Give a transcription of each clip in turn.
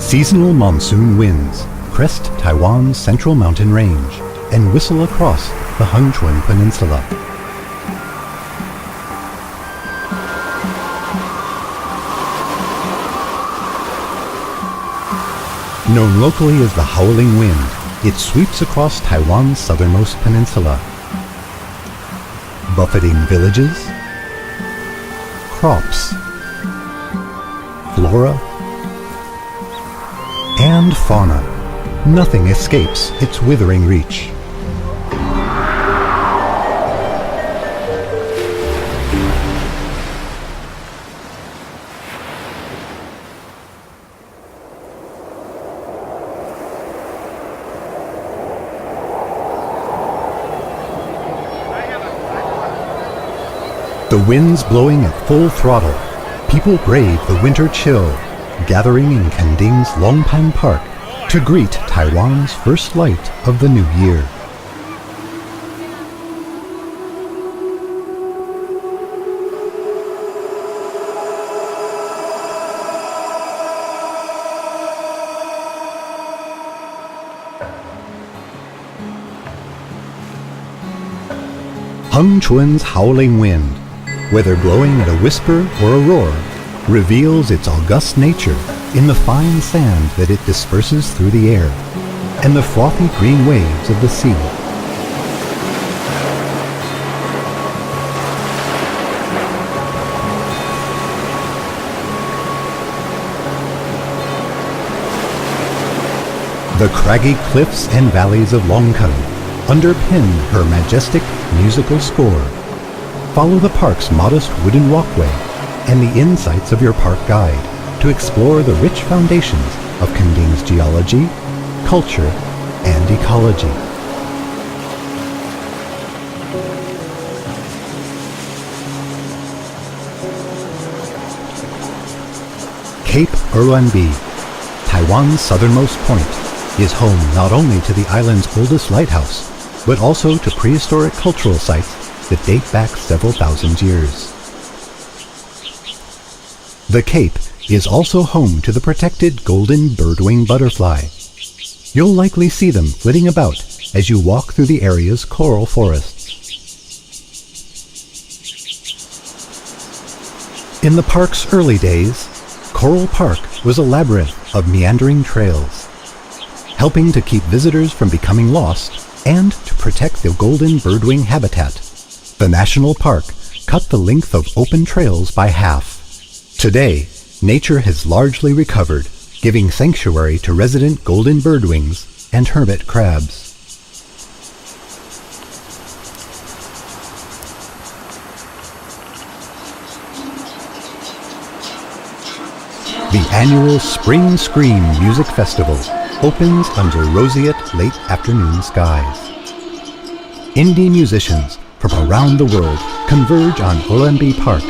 Seasonal monsoon winds crest Taiwan's central mountain range and whistle across the Hengchun Peninsula. Known locally as the Howling Wind, it sweeps across Taiwan's southernmost peninsula, buffeting villages, crops, flora, and fauna. Nothing escapes its withering reach. The wind's blowing at full throttle. People brave the winter chill, gathering in Kending's Longpan Park to greet Taiwan's first light of the new year. Hengchun's Howling Wind, whether blowing at a whisper or a roar, reveals its august nature in the fine sand that it disperses through the air and the frothy green waves of the sea. The craggy cliffs and valleys of Longkan underpin her majestic musical score. Follow the park's modest wooden walkway and the insights of your park guide to explore the rich foundations of Kending's geology, culture, and ecology. Cape Erluanbi, Taiwan's southernmost point, is home not only to the island's oldest lighthouse, but also to prehistoric cultural sites that date back several thousand years. The Cape is also home to the protected golden birdwing butterfly. You'll likely see them flitting about as you walk through the area's coral forests. In the park's early days, Coral Park was a labyrinth of meandering trails, helping to keep visitors from becoming lost and to protect the golden birdwing habitat. The national park cut the length of open trails by half. Today, nature has largely recovered, giving sanctuary to resident golden birdwings and hermit crabs. The annual Spring Scream Music Festival opens under roseate late afternoon skies. Indie musicians from around the world converge on Erluanbi Park.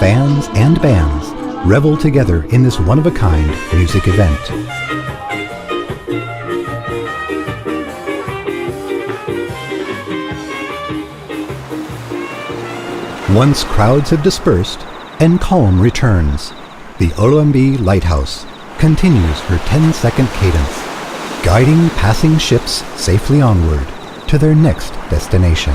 Fans and bands revel together in this one-of-a-kind music event. Once crowds have dispersed and calm returns, the Erluanbi Lighthouse continues her 10-second cadence, guiding passing ships safely onward to their next destination.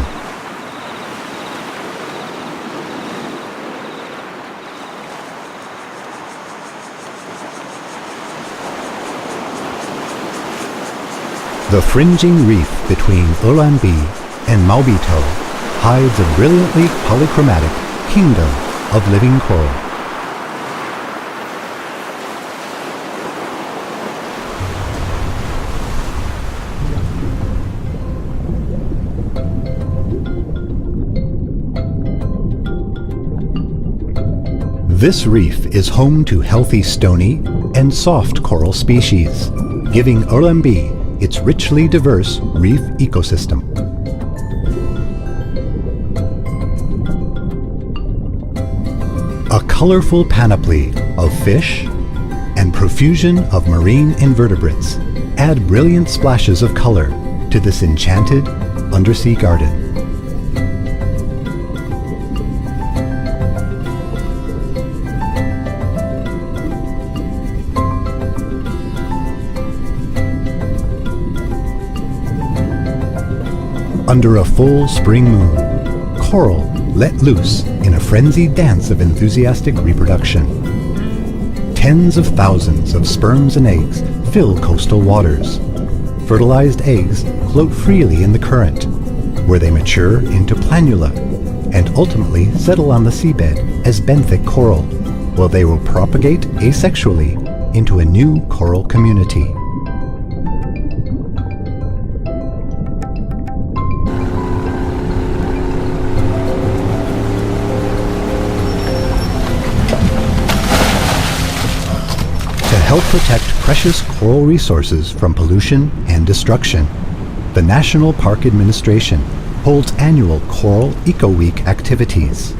The fringing reef between Erluanbi and Maobito hides a brilliantly polychromatic kingdom of living coral. This reef is home to healthy stony and soft coral species, giving Erluanbi its richly diverse reef ecosystem. A colorful panoply of fish and profusion of marine invertebrates add brilliant splashes of color to this enchanted undersea garden. Under a full spring moon, coral let loose in a frenzied dance of enthusiastic reproduction. Tens of thousands of sperms and eggs fill coastal waters. Fertilized eggs float freely in the current, where they mature into planula and ultimately settle on the seabed as benthic coral, while they will propagate asexually into a new coral community. To help protect precious coral resources from pollution and destruction, the National Park Administration holds annual Coral Eco Week activities.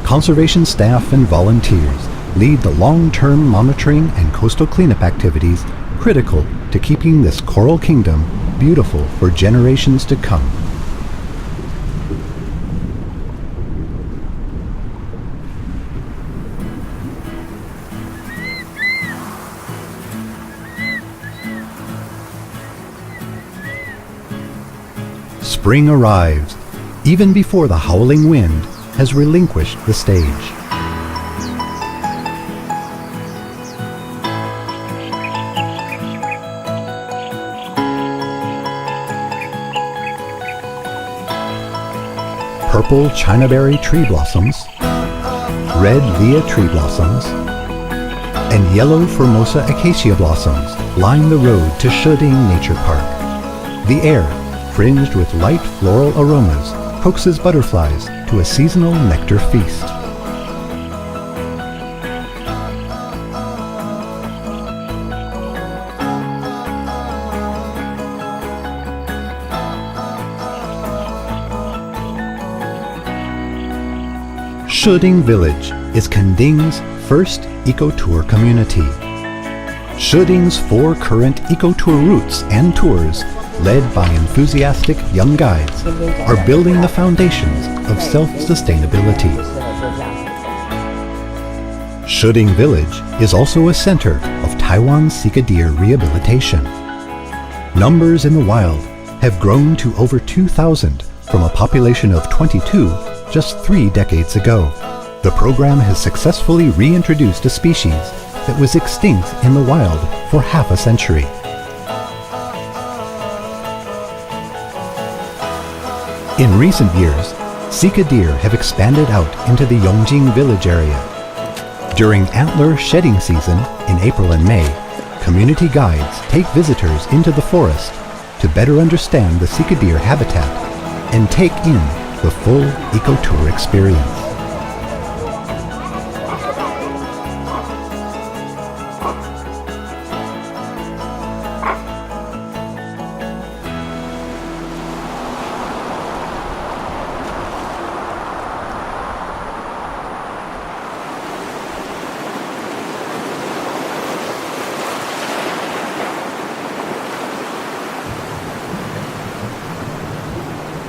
Conservation staff and volunteers lead the long-term monitoring and coastal cleanup activities critical to keeping this coral kingdom beautiful for generations to come. Spring arrives, even before the Howling Wind has relinquished the stage. Purple chinaberry tree blossoms, red Leah tree blossoms, and yellow Formosa acacia blossoms line the road to Sheding Nature Park. The air, fringed with light floral aromas, coaxes butterflies to a seasonal nectar feast. Sheding Village is Kending's first eco-tour community. Sheding's 4 current eco-tour routes and tours, led by enthusiastic young guides, are building the foundations of self-sustainability. Sheding Village is also a center of Taiwan sika deer rehabilitation. Numbers in the wild have grown to over 2,000 from a population of 22 just 3 decades ago. The program has successfully reintroduced a species that was extinct in the wild for half a century. In recent years, sika deer have expanded out into the Yongjing village area. During antler shedding season in April and May, community guides take visitors into the forest to better understand the sika deer habitat and take in the full eco-tour experience.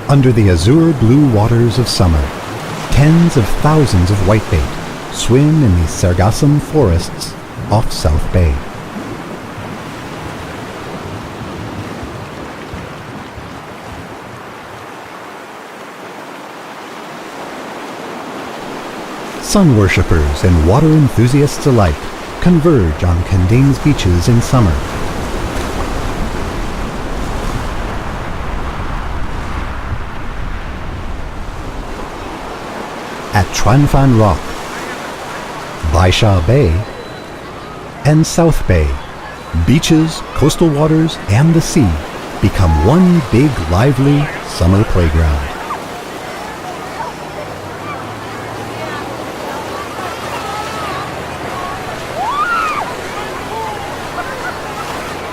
Under the azure blue waters of summer, tens of thousands of whitebait swim in the sargassum forests off South Bay. Sun worshippers and water enthusiasts alike converge on Kending's beaches in summer. At Chuanfan Rock, Baisha Bay, and South Bay, beaches, coastal waters, and the sea become one big, lively summer playground.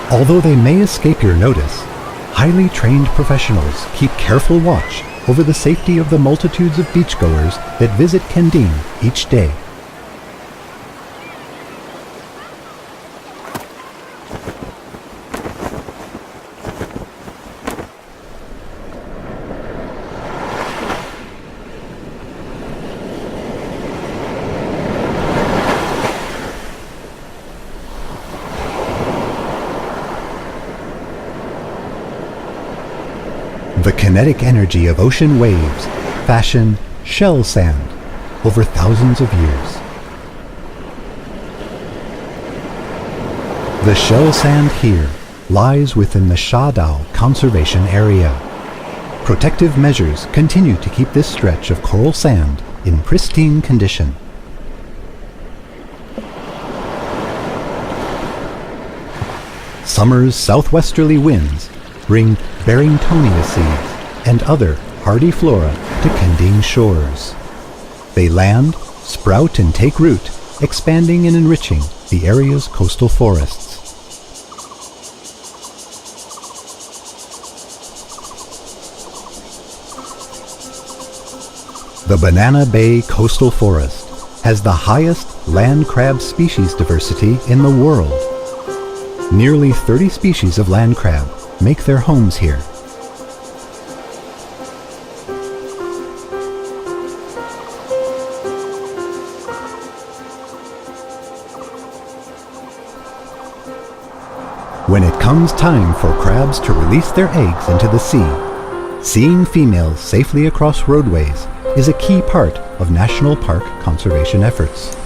Although they may escape your notice, highly trained professionals keep careful watch over the safety of the multitudes of beachgoers that visit Kending each day. The kinetic energy of ocean waves fashion shell sand over thousands of years. The shell sand here lies within the Shadao Conservation Area. Protective measures continue to keep this stretch of coral sand in pristine condition. Summer's southwesterly winds bring Barringtonia seeds and other hardy flora to Kending shores. They land, sprout and take root, expanding and enriching the area's coastal forests. The Banana Bay Coastal Forest has the highest land crab species diversity in the world. Nearly 30 species of land crab make their homes here. When it comes time for crabs to release their eggs into the sea, seeing females safely across roadways is a key part of national park conservation efforts.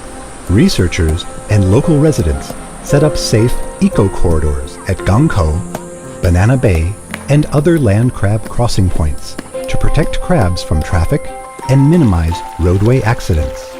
Researchers and local residents set up safe eco-corridors at Gangkou, Banana Bay, and other land crab crossing points to protect crabs from traffic and minimize roadway accidents.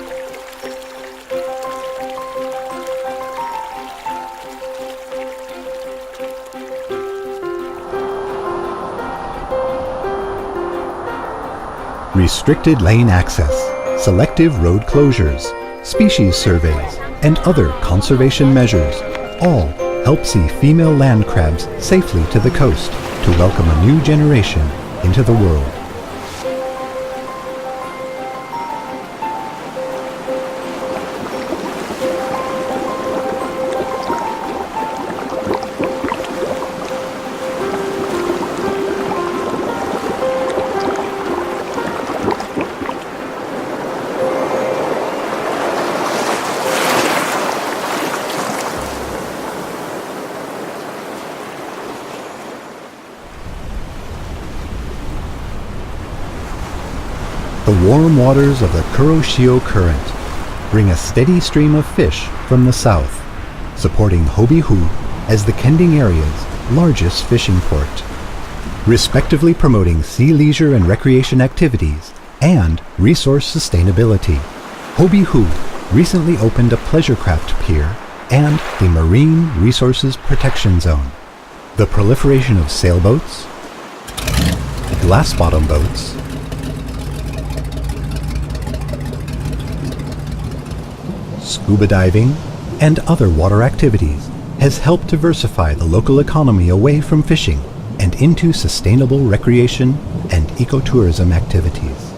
Restricted lane access, selective road closures, species surveys, and other conservation measures all help see female land crabs safely to the coast to welcome a new generation into the world. The warm waters of the Kuroshio Current bring a steady stream of fish from the south, supporting Hobihu as the Kending area's largest fishing port, respectively promoting sea leisure and recreation activities and resource sustainability. Hobihu recently opened a pleasure craft pier and the Marine Resources Protection Zone. The proliferation of sailboats, glass-bottom boats, scuba diving, and other water activities has helped diversify the local economy away from fishing and into sustainable recreation and ecotourism activities.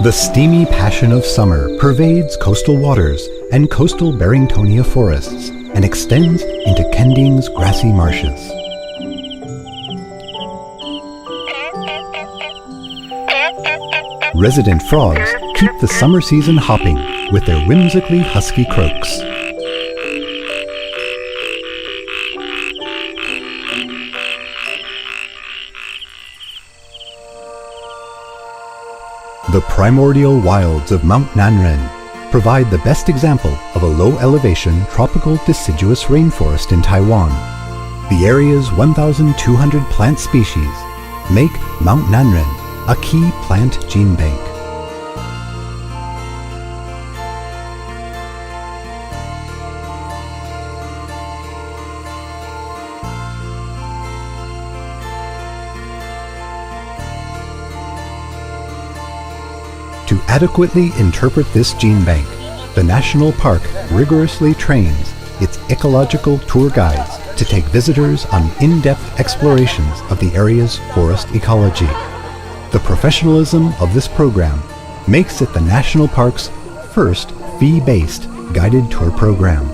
The steamy passion of summer pervades coastal waters and coastal Barringtonia forests and extends into Kending's grassy marshes. Resident frogs keep the summer season hopping with their whimsically husky croaks. The primordial wilds of Mount Nanren provide the best example of a low-elevation tropical deciduous rainforest in Taiwan. The area's 1,200 plant species make Mount Nanren a key plant gene bank. To adequately interpret this gene bank, the National Park rigorously trains its ecological tour guides to take visitors on in-depth explorations of the area's forest ecology. The professionalism of this program makes it the National Park's first fee-based guided tour program.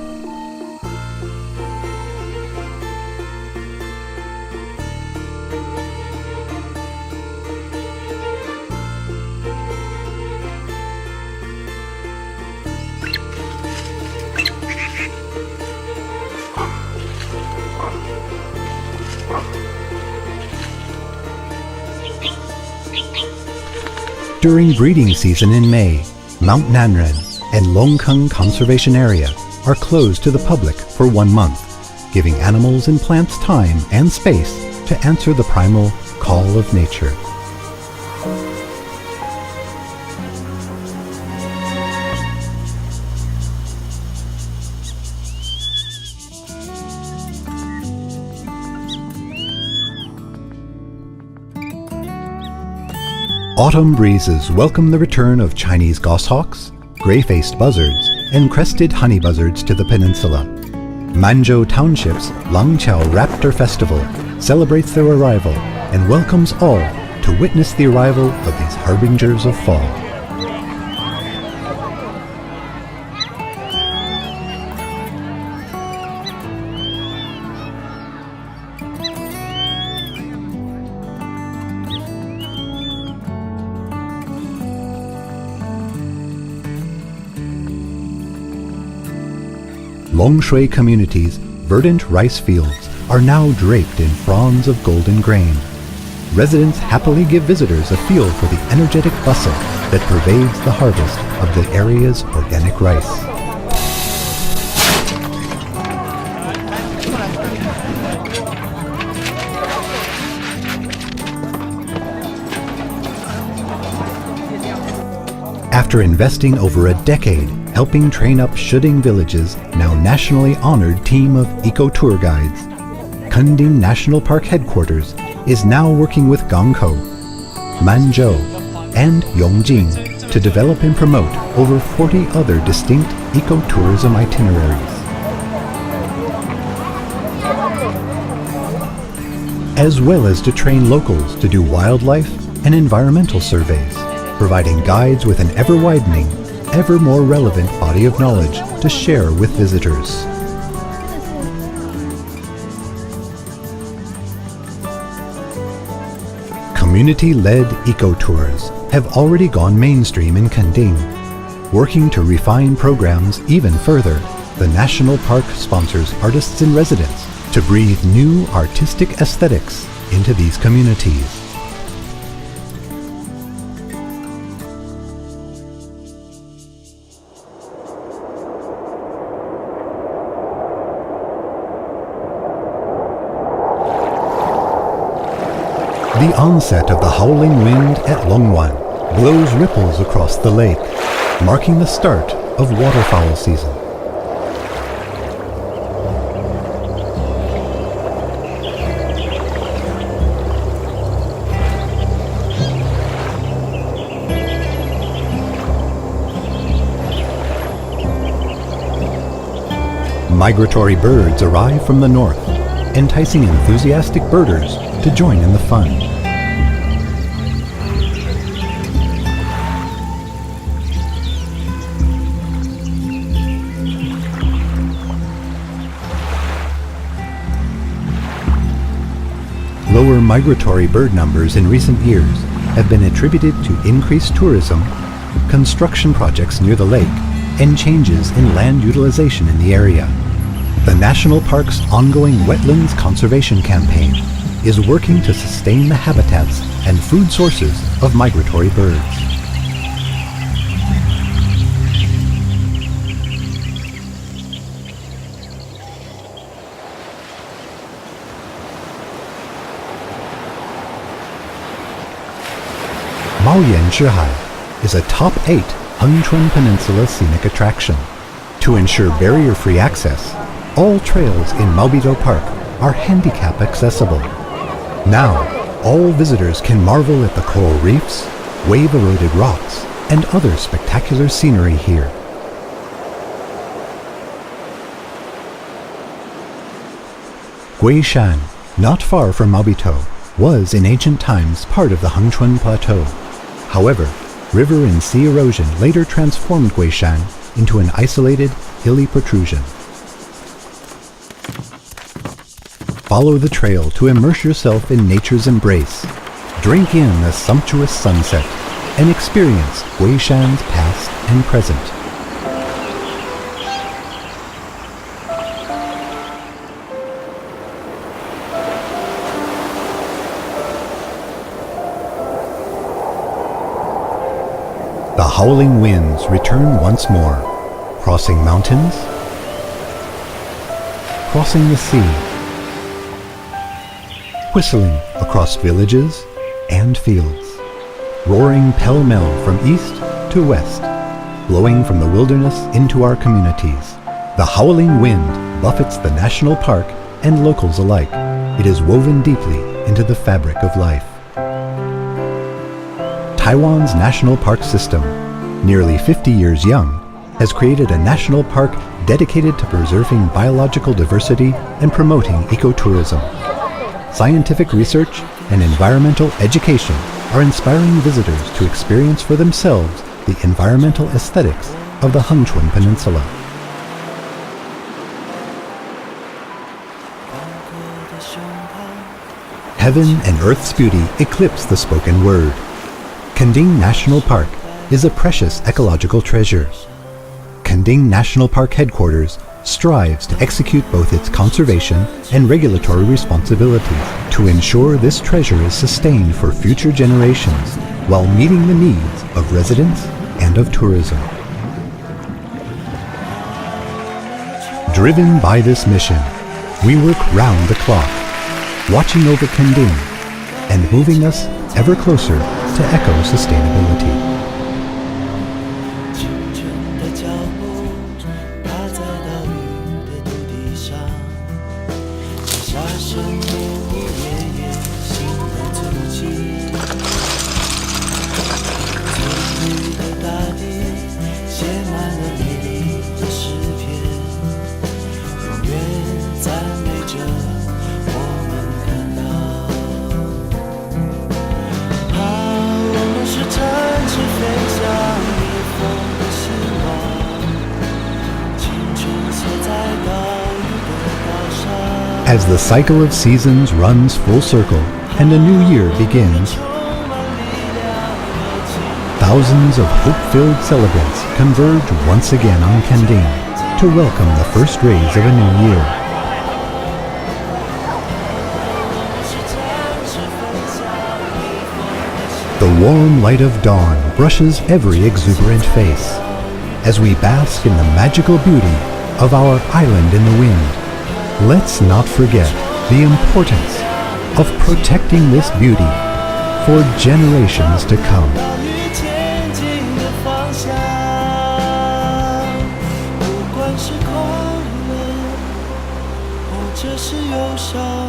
During breeding season in May, Mount Nanren and Longkeng Conservation Area are closed to the public for 1 month, giving animals and plants time and space to answer the primal call of nature. Autumn breezes welcome the return of Chinese goshawks, gray-faced buzzards, and crested honey buzzards to the peninsula. Manzhou Township's Langqiao Raptor Festival celebrates their arrival and welcomes all to witness the arrival of these harbingers of fall. Longshui community's verdant rice fields are now draped in fronds of golden grain. Residents happily give visitors a feel for the energetic bustle that pervades the harvest of the area's organic rice. After investing over a decade helping train up Shuding Village's now nationally honored team of eco-tour guides, Kending National Park Headquarters is now working with Gangkou, Manzhou, and Yongjing to develop and promote over 40 other distinct ecotourism itineraries. As well as to train locals to do wildlife and environmental surveys, providing guides with an ever-widening, ever more relevant body of knowledge to share with visitors. Community-led eco-tours have already gone mainstream in Kending. Working to refine programs even further, the National Park sponsors artists in residence to breathe new artistic aesthetics into these communities. The onset of the Howling Wind at Longwan blows ripples across the lake, marking the start of waterfowl season. Migratory birds arrive from the north, enticing enthusiastic birders to join in the fun. Lower migratory bird numbers in recent years have been attributed to increased tourism, construction projects near the lake, and changes in land utilization in the area. The National Park's ongoing wetlands conservation campaign is working to sustain the habitats and food sources of migratory birds. Maoyan Zhihai is a top 8 Hengchun Peninsula scenic attraction. To ensure barrier-free access, all trails in Maobido Park are handicap accessible. Now, all visitors can marvel at the coral reefs, wave-eroded rocks, and other spectacular scenery here. Guishan, not far from Maobito, was in ancient times part of the Hengchun Plateau. However, river and sea erosion later transformed Guishan into an isolated, hilly protrusion. Follow the trail to immerse yourself in nature's embrace. Drink in a sumptuous sunset and experience Guishan's past and present. The howling winds return once more, crossing mountains, crossing the sea, whistling across villages and fields, roaring pell-mell from east to west, blowing from the wilderness into our communities. The howling wind buffets the national park and locals alike. It is woven deeply into the fabric of life. Taiwan's national park system, nearly 50 years young, has created a national park dedicated to preserving biological diversity and promoting ecotourism. Scientific research and environmental education are inspiring visitors to experience for themselves the environmental aesthetics of the Hengchun Peninsula. Heaven and earth's beauty eclipse the spoken word. Kending National Park is a precious ecological treasure. Kending National Park headquarters strives to execute both its conservation and regulatory responsibilities to ensure this treasure is sustained for future generations while meeting the needs of residents and of tourism. Driven by this mission, we work round the clock, watching over Kending and moving us ever closer to eco-sustainability. As the cycle of seasons runs full circle and a new year begins, thousands of hope-filled celebrants converge once again on Kending to welcome the first rays of a new year. The warm light of dawn brushes every exuberant face as we bask in the magical beauty of our island in the wind. Let's not forget the importance of protecting this beauty for generations to come. 这是忧伤。